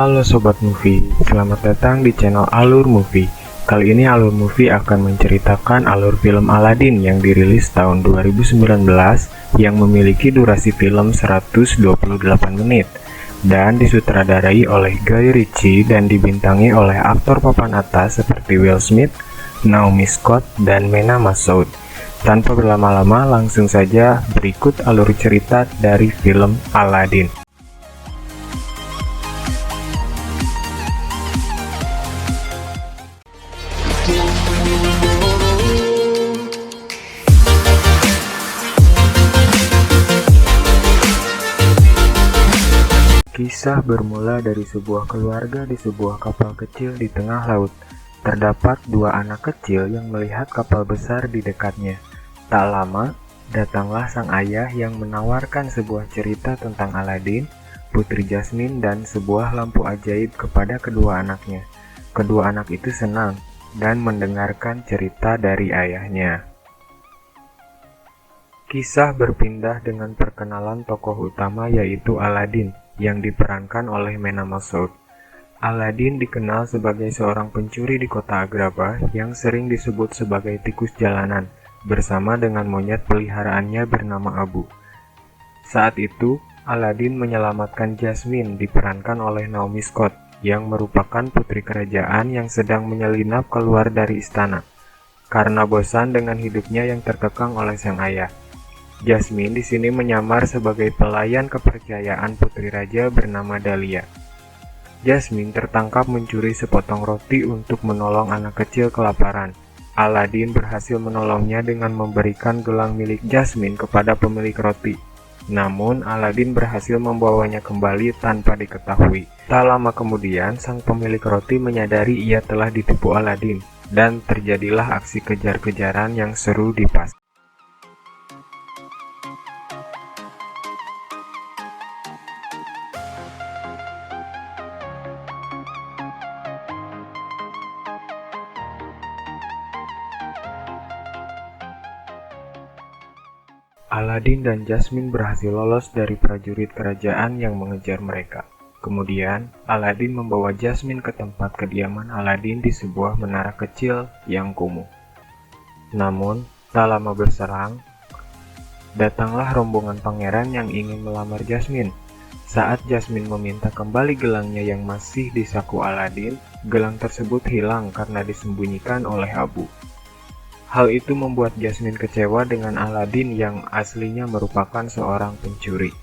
Halo Sobat Movie, selamat datang di channel Alur Movie. Kali ini Alur Movie akan menceritakan alur film Aladdin yang dirilis tahun 2019 yang memiliki durasi film 128 menit dan disutradarai oleh Guy Ritchie dan dibintangi oleh aktor papan atas seperti Will Smith, Naomi Scott, dan Mena Massoud. Tanpa berlama-lama, langsung saja berikut alur cerita dari film Aladdin. Kisah bermula dari sebuah keluarga di sebuah kapal kecil di tengah laut. Terdapat dua anak kecil yang melihat kapal besar di dekatnya. Tak lama, datanglah sang ayah yang menawarkan sebuah cerita tentang Aladdin, Putri Jasmine, dan sebuah lampu ajaib kepada kedua anaknya. Kedua anak itu senang dan mendengarkan cerita dari ayahnya. Kisah berpindah dengan perkenalan tokoh utama yaitu Aladdin, yang diperankan oleh Mena Massoud. Aladdin dikenal sebagai seorang pencuri di kota Agrabah yang sering disebut sebagai tikus jalanan, bersama dengan monyet peliharaannya bernama Abu. Saat itu, Aladdin menyelamatkan Jasmine diperankan oleh Naomi Scott, yang merupakan putri kerajaan yang sedang menyelinap keluar dari istana, karena bosan dengan hidupnya yang terkekang oleh sang ayah. Jasmine di sini menyamar sebagai pelayan kepercayaan putri raja bernama Dahlia. Jasmine tertangkap mencuri sepotong roti untuk menolong anak kecil kelaparan. Aladdin berhasil menolongnya dengan memberikan gelang milik Jasmine kepada pemilik roti. Namun, Aladdin berhasil membawanya kembali tanpa diketahui. Tak lama kemudian, sang pemilik roti menyadari ia telah ditipu Aladdin, dan terjadilah aksi kejar-kejaran yang seru di pasar. Aladdin dan Jasmine berhasil lolos dari prajurit kerajaan yang mengejar mereka. Kemudian, Aladdin membawa Jasmine ke tempat kediaman Aladdin di sebuah menara kecil yang kumuh. Namun, tak lama berselang, datanglah rombongan pangeran yang ingin melamar Jasmine. Saat Jasmine meminta kembali gelangnya yang masih di saku Aladdin, gelang tersebut hilang karena disembunyikan oleh Abu. Hal itu membuat Jasmine kecewa dengan Aladdin yang aslinya merupakan seorang pencuri.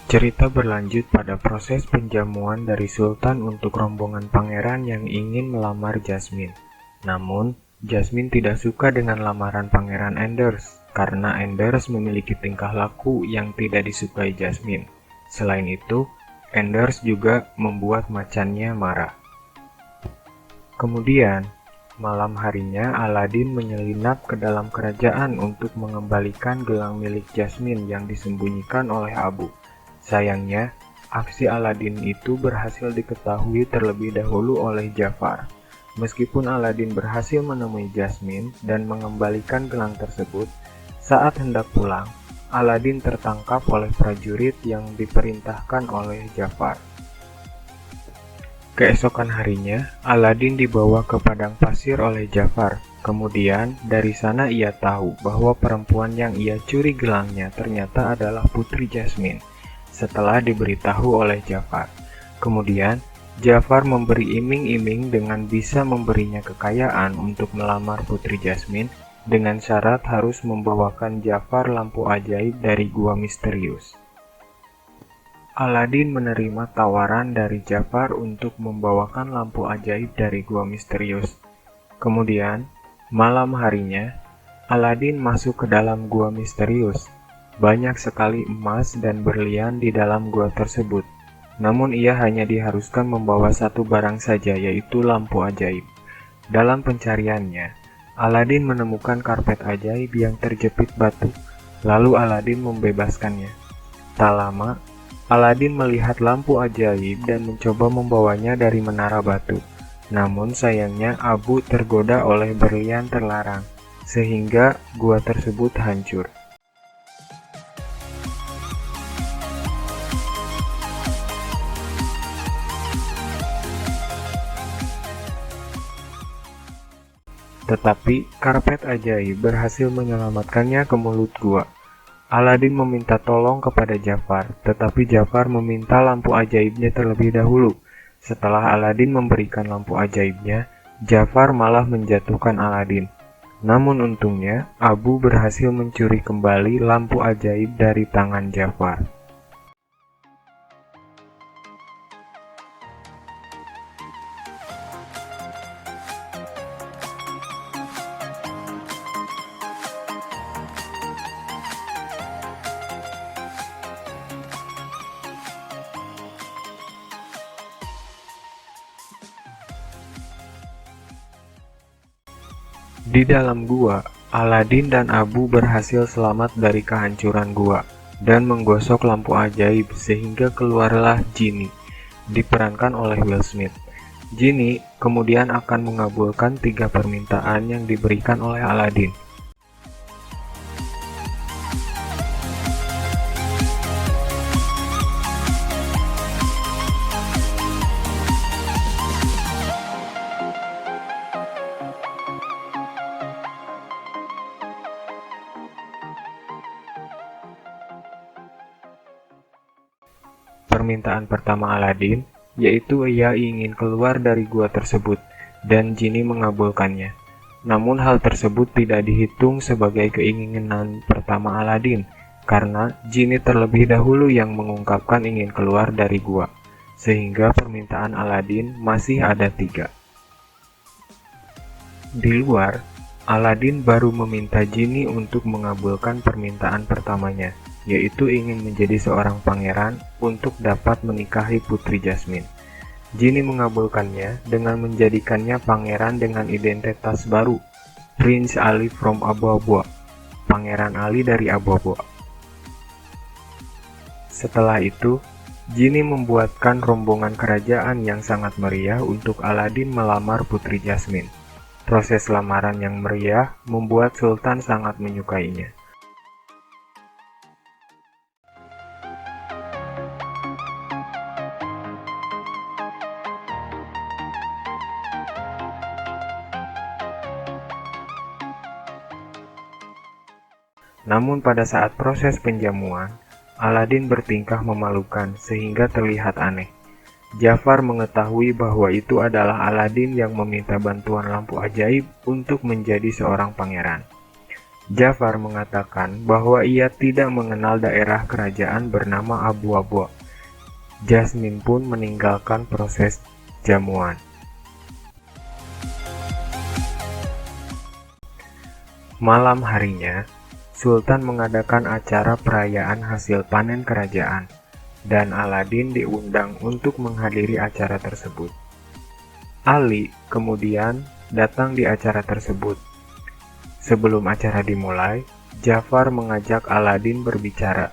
Cerita berlanjut pada proses penjamuan dari Sultan untuk rombongan pangeran yang ingin melamar Jasmine. Namun, Jasmine tidak suka dengan lamaran Pangeran Anders, karena Anders memiliki tingkah laku yang tidak disukai Jasmine. Selain itu, Anders juga membuat macannya marah. Kemudian, malam harinya Aladdin menyelinap ke dalam kerajaan untuk mengembalikan gelang milik Jasmine yang disembunyikan oleh Abu. Sayangnya, aksi Aladdin itu berhasil diketahui terlebih dahulu oleh Jafar. Meskipun Aladdin berhasil menemui Jasmine dan mengembalikan gelang tersebut, saat hendak pulang, Aladdin tertangkap oleh prajurit yang diperintahkan oleh Jafar. Keesokan harinya, Aladdin dibawa ke padang pasir oleh Jafar. Kemudian, dari sana ia tahu bahwa perempuan yang ia curi gelangnya ternyata adalah Putri Jasmine. Setelah diberitahu oleh Jafar, kemudian Jafar memberi iming-iming dengan bisa memberinya kekayaan untuk melamar Putri Jasmine dengan syarat harus membawakan Jafar lampu ajaib dari gua misterius. Aladdin menerima tawaran dari Jafar untuk membawakan lampu ajaib dari gua misterius. Kemudian, malam harinya, Aladdin masuk ke dalam gua misterius. Banyak sekali emas dan berlian di dalam gua tersebut. Namun ia hanya diharuskan membawa satu barang saja, yaitu lampu ajaib. Dalam pencariannya, Aladdin menemukan karpet ajaib yang terjepit batu. Lalu Aladdin membebaskannya. Tak lama, Aladdin melihat lampu ajaib dan mencoba membawanya dari menara batu. Namun sayangnya Abu tergoda oleh berlian terlarang, sehingga gua tersebut hancur. Tetapi karpet ajaib berhasil menyelamatkannya ke mulut gua. Aladin meminta tolong kepada Jafar, tetapi Jafar meminta lampu ajaibnya terlebih dahulu. Setelah Aladin memberikan lampu ajaibnya, Jafar malah menjatuhkan Aladin. Namun untungnya, Abu berhasil mencuri kembali lampu ajaib dari tangan Jafar. Di dalam gua, Aladin dan Abu berhasil selamat dari kehancuran gua dan menggosok lampu ajaib sehingga keluarlah Genie, diperankan oleh Will Smith. Genie kemudian akan mengabulkan 3 permintaan yang diberikan oleh Aladin. Permintaan pertama Aladin, yaitu ia ingin keluar dari gua tersebut, dan Genie mengabulkannya. Namun hal tersebut tidak dihitung sebagai keinginan pertama Aladin, karena Genie terlebih dahulu yang mengungkapkan ingin keluar dari gua, sehingga permintaan Aladin masih ada 3. Di luar, Aladin baru meminta Genie untuk mengabulkan permintaan pertamanya, yaitu ingin menjadi seorang pangeran untuk dapat menikahi Putri Jasmine. Genie mengabulkannya dengan menjadikannya pangeran dengan identitas baru, Prince Ali from Abu Abu, Pangeran Ali dari Abu Abu. Setelah itu, Genie membuatkan rombongan kerajaan yang sangat meriah untuk Aladin melamar Putri Jasmine. Proses lamaran yang meriah membuat Sultan sangat menyukainya. Namun pada saat proses penjamuan, Aladin bertingkah memalukan sehingga terlihat aneh. Jafar mengetahui bahwa itu adalah Aladin yang meminta bantuan lampu ajaib untuk menjadi seorang pangeran. Jafar mengatakan bahwa ia tidak mengenal daerah kerajaan bernama Abu Abu. Jasmine pun meninggalkan proses jamuan. Malam harinya, Sultan mengadakan acara perayaan hasil panen kerajaan, dan Aladin diundang untuk menghadiri acara tersebut. Ali kemudian datang di acara tersebut. Sebelum acara dimulai, Jafar mengajak Aladin berbicara,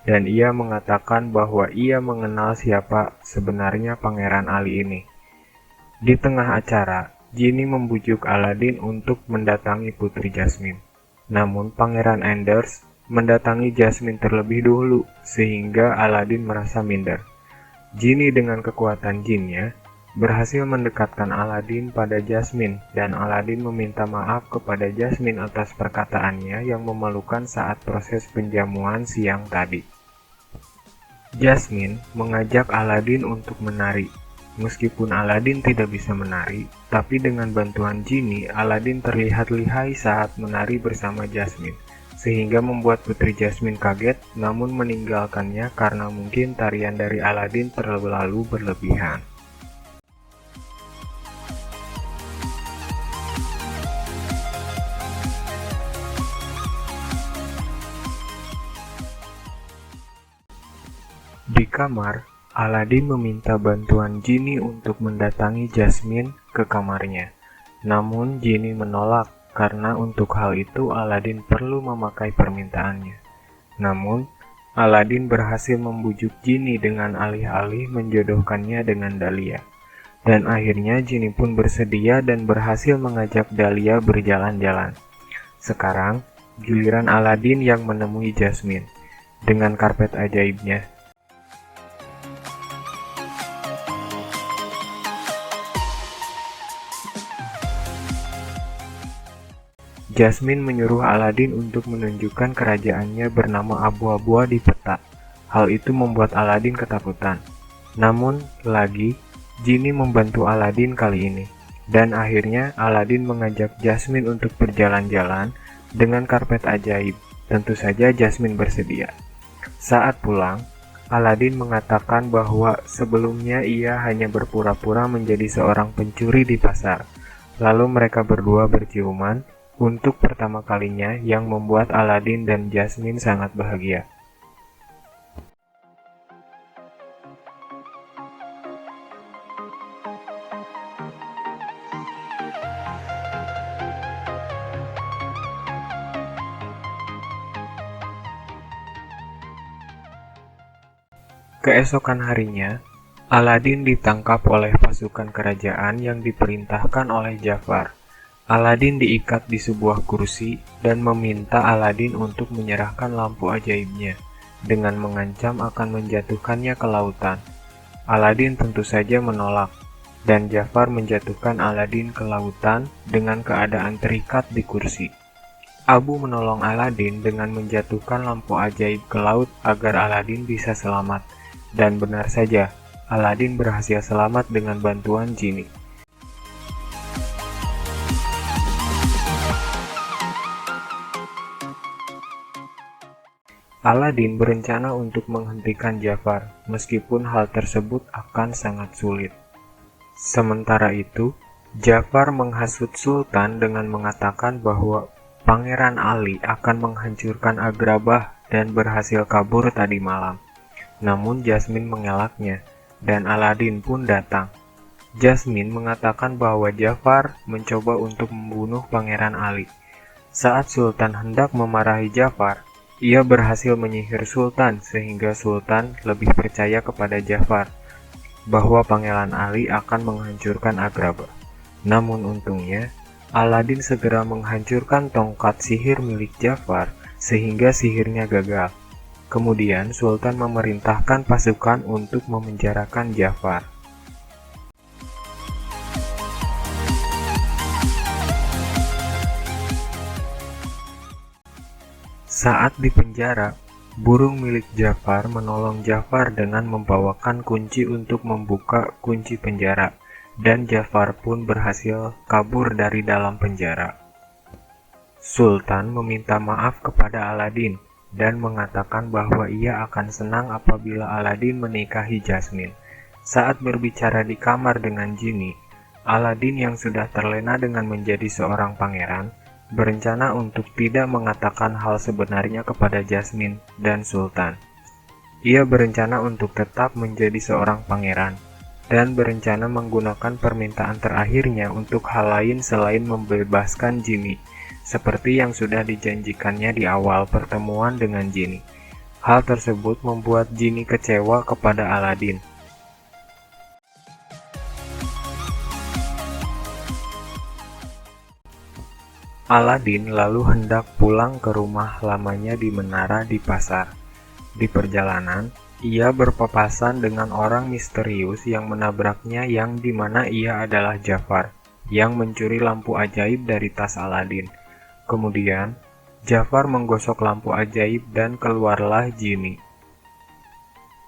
dan ia mengatakan bahwa ia mengenal siapa sebenarnya Pangeran Ali ini. Di tengah acara, Genie membujuk Aladin untuk mendatangi Putri Jasmine. Namun Pangeran Anders mendatangi Jasmine terlebih dahulu, sehingga Aladin merasa minder. Genie dengan kekuatan jinnya berhasil mendekatkan Aladin pada Jasmine, dan Aladin meminta maaf kepada Jasmine atas perkataannya yang memalukan saat proses penjamuan siang tadi. Jasmine mengajak Aladin untuk menari. Meskipun Aladin tidak bisa menari, tapi dengan bantuan Genie, Aladin terlihat lihai saat menari bersama Jasmine, sehingga membuat Putri Jasmine kaget namun meninggalkannya karena mungkin tarian dari Aladin terlalu berlebihan. Di kamar, Aladin meminta bantuan Genie untuk mendatangi Jasmine ke kamarnya. Namun Genie menolak karena untuk hal itu Aladin perlu memakai permintaannya. Namun, Aladin berhasil membujuk Genie dengan alih-alih menjodohkannya dengan Dahlia. Dan akhirnya Jinny pun bersedia dan berhasil mengajak Dahlia berjalan-jalan. Sekarang, giliran Aladin yang menemui Jasmine dengan karpet ajaibnya. Jasmine menyuruh Aladin untuk menunjukkan kerajaannya bernama Abu-Abua di peta. Hal itu membuat Aladin ketakutan. Namun, lagi, Jinny membantu Aladin kali ini. Dan akhirnya Aladin mengajak Jasmine untuk berjalan-jalan dengan karpet ajaib. Tentu saja Jasmine bersedia. Saat pulang, Aladin mengatakan bahwa sebelumnya ia hanya berpura-pura menjadi seorang pencuri di pasar. Lalu mereka berdua berciuman untuk pertama kalinya, yang membuat Aladin dan Jasmine sangat bahagia. Keesokan harinya, Aladin ditangkap oleh pasukan kerajaan yang diperintahkan oleh Jafar. Aladin diikat di sebuah kursi dan meminta Aladin untuk menyerahkan lampu ajaibnya, dengan mengancam akan menjatuhkannya ke lautan. Aladin tentu saja menolak, dan Jafar menjatuhkan Aladin ke lautan dengan keadaan terikat di kursi. Abu menolong Aladin dengan menjatuhkan lampu ajaib ke laut agar Aladin bisa selamat. Dan benar saja, Aladin berhasil selamat dengan bantuan Jinny. Aladin berencana untuk menghentikan Jafar, meskipun hal tersebut akan sangat sulit. Sementara itu, Jafar menghasut Sultan dengan mengatakan bahwa Pangeran Ali akan menghancurkan Agrabah dan berhasil kabur tadi malam. Namun Jasmine mengelaknya, dan Aladin pun datang. Jasmine mengatakan bahwa Jafar mencoba untuk membunuh Pangeran Ali. Saat Sultan hendak memarahi Jafar, ia berhasil menyihir Sultan sehingga Sultan lebih percaya kepada Jafar bahwa Pangeran Ali akan menghancurkan Agrabah. Namun untungnya, Aladin segera menghancurkan tongkat sihir milik Jafar sehingga sihirnya gagal. Kemudian Sultan memerintahkan pasukan untuk memenjarakan Jafar. Saat di penjara, burung milik Jafar menolong Jafar dengan membawakan kunci untuk membuka kunci penjara, dan Jafar pun berhasil kabur dari dalam penjara. Sultan meminta maaf kepada Aladin dan mengatakan bahwa ia akan senang apabila Aladin menikahi Jasmine. Saat berbicara di kamar dengan Jinny, Aladin yang sudah terlena dengan menjadi seorang pangeran, berencana untuk tidak mengatakan hal sebenarnya kepada Jasmine dan Sultan. Ia berencana untuk tetap menjadi seorang pangeran, dan berencana menggunakan permintaan terakhirnya untuk hal lain selain membebaskan Jinny, seperti yang sudah dijanjikannya di awal pertemuan dengan Jinny. Hal tersebut membuat Jinny kecewa kepada Aladin. Aladin lalu hendak pulang ke rumah lamanya di menara di pasar. Di perjalanan, ia berpapasan dengan orang misterius yang menabraknya, yang dimana ia adalah Jafar, yang mencuri lampu ajaib dari tas Aladin. Kemudian, Jafar menggosok lampu ajaib dan keluarlah Jinny.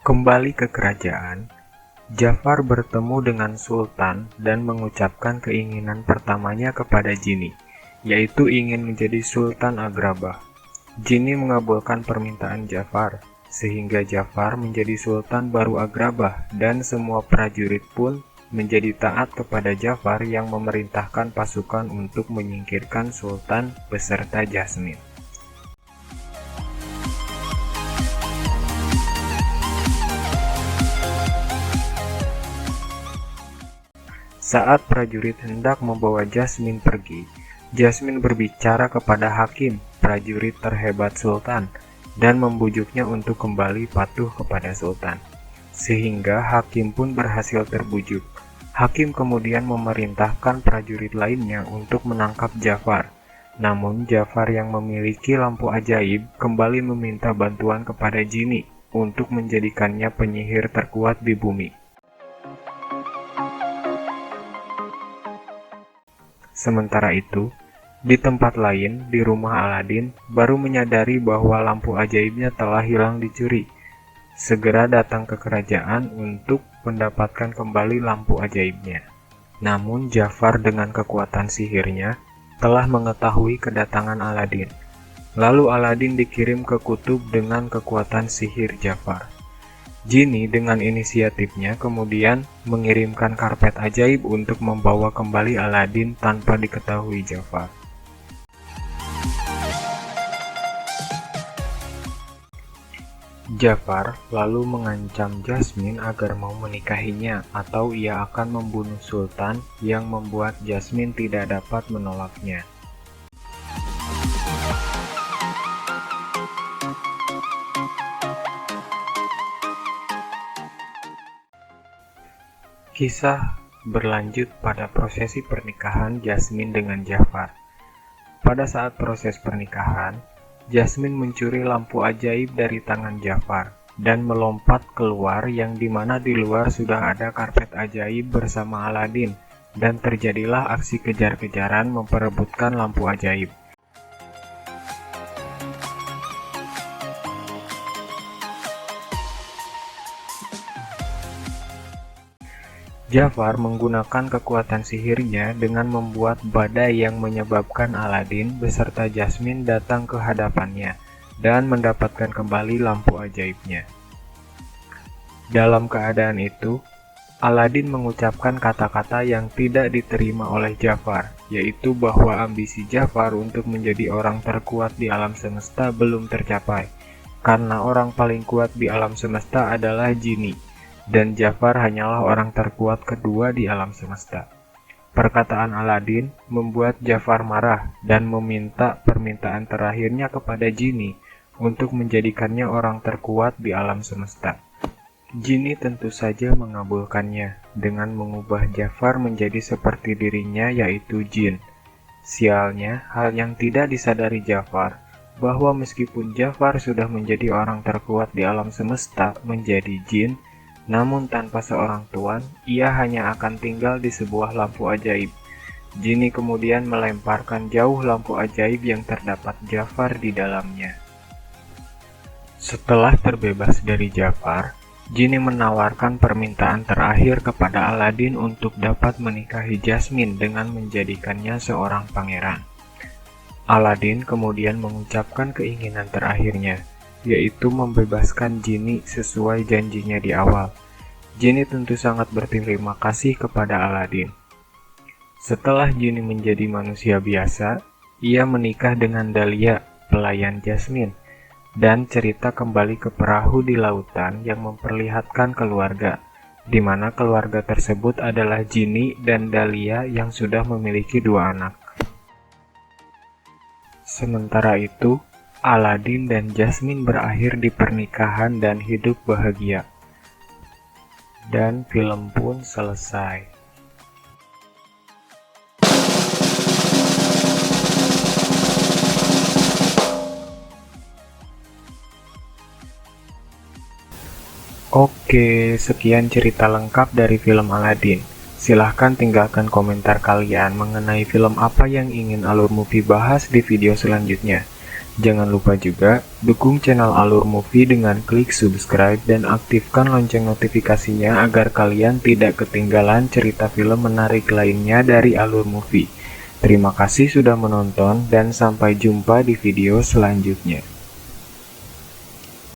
Kembali ke kerajaan, Jafar bertemu dengan Sultan dan mengucapkan keinginan pertamanya kepada Jinny, yaitu ingin menjadi Sultan Agrabah. Jinny mengabulkan permintaan Jafar, sehingga Jafar menjadi Sultan baru Agrabah, dan semua prajurit pun menjadi taat kepada Jafar yang memerintahkan pasukan untuk menyingkirkan Sultan beserta Jasmine. Saat prajurit hendak membawa Jasmine pergi, Jasmine berbicara kepada Hakim, prajurit terhebat Sultan, dan membujuknya untuk kembali patuh kepada Sultan. Sehingga Hakim pun berhasil terbujuk. Hakim kemudian memerintahkan prajurit lainnya untuk menangkap Jafar. Namun Jafar yang memiliki lampu ajaib kembali meminta bantuan kepada Jinni untuk menjadikannya penyihir terkuat di bumi. Sementara itu, di tempat lain di rumah Aladin baru menyadari bahwa lampu ajaibnya telah hilang dicuri. Segera datang ke kerajaan untuk mendapatkan kembali lampu ajaibnya. Namun Jafar dengan kekuatan sihirnya telah mengetahui kedatangan Aladin. Lalu Aladin dikirim ke kutub dengan kekuatan sihir Jafar. Jinni dengan inisiatifnya kemudian mengirimkan karpet ajaib untuk membawa kembali Aladin tanpa diketahui Jafar. Jafar lalu mengancam Jasmine agar mau menikahinya atau ia akan membunuh Sultan yang membuat Jasmine tidak dapat menolaknya. Kisah berlanjut pada prosesi pernikahan Jasmine dengan Jafar. Pada saat proses pernikahan, Jasmine mencuri lampu ajaib dari tangan Jafar dan melompat keluar yang dimana di luar sudah ada karpet ajaib bersama Aladin dan terjadilah aksi kejar-kejaran memperebutkan lampu ajaib. Jafar menggunakan kekuatan sihirnya dengan membuat badai yang menyebabkan Aladin beserta Jasmine datang ke hadapannya dan mendapatkan kembali lampu ajaibnya. Dalam keadaan itu, Aladin mengucapkan kata-kata yang tidak diterima oleh Jafar, yaitu bahwa ambisi Jafar untuk menjadi orang terkuat di alam semesta belum tercapai, karena orang paling kuat di alam semesta adalah Jinni. Dan Jafar hanyalah orang terkuat kedua di alam semesta. Perkataan Aladin membuat Jafar marah dan meminta permintaan terakhirnya kepada Jinni untuk menjadikannya orang terkuat di alam semesta. Jinni tentu saja mengabulkannya dengan mengubah Jafar menjadi seperti dirinya, yaitu jin. Sialnya, hal yang tidak disadari Jafar bahwa meskipun Jafar sudah menjadi orang terkuat di alam semesta menjadi jin, namun tanpa seorang tuan, ia hanya akan tinggal di sebuah lampu ajaib. Jinni kemudian melemparkan jauh lampu ajaib yang terdapat Jafar di dalamnya. Setelah terbebas dari Jafar, Jinni menawarkan permintaan terakhir kepada Aladin untuk dapat menikahi Jasmine dengan menjadikannya seorang pangeran. Aladin kemudian mengucapkan keinginan terakhirnya, yaitu membebaskan Jinni sesuai janjinya di awal. Jinni tentu sangat berterima kasih kepada Aladin. Setelah Jinni menjadi manusia biasa, ia menikah dengan Dahlia, pelayan Jasmine, dan cerita kembali ke perahu di lautan yang memperlihatkan keluarga, di mana keluarga tersebut adalah Jinni dan Dahlia yang sudah memiliki 2 anak. Sementara itu, Aladin dan Jasmine berakhir di pernikahan dan hidup bahagia. Dan film pun selesai. Oke, sekian cerita lengkap dari film Aladin. Silahkan tinggalkan komentar kalian mengenai film apa yang ingin Alur Movie bahas di video selanjutnya. Jangan lupa juga dukung channel Alur Movie dengan klik subscribe dan aktifkan lonceng notifikasinya agar kalian tidak ketinggalan cerita film menarik lainnya dari Alur Movie. Terima kasih sudah menonton dan sampai jumpa di video selanjutnya.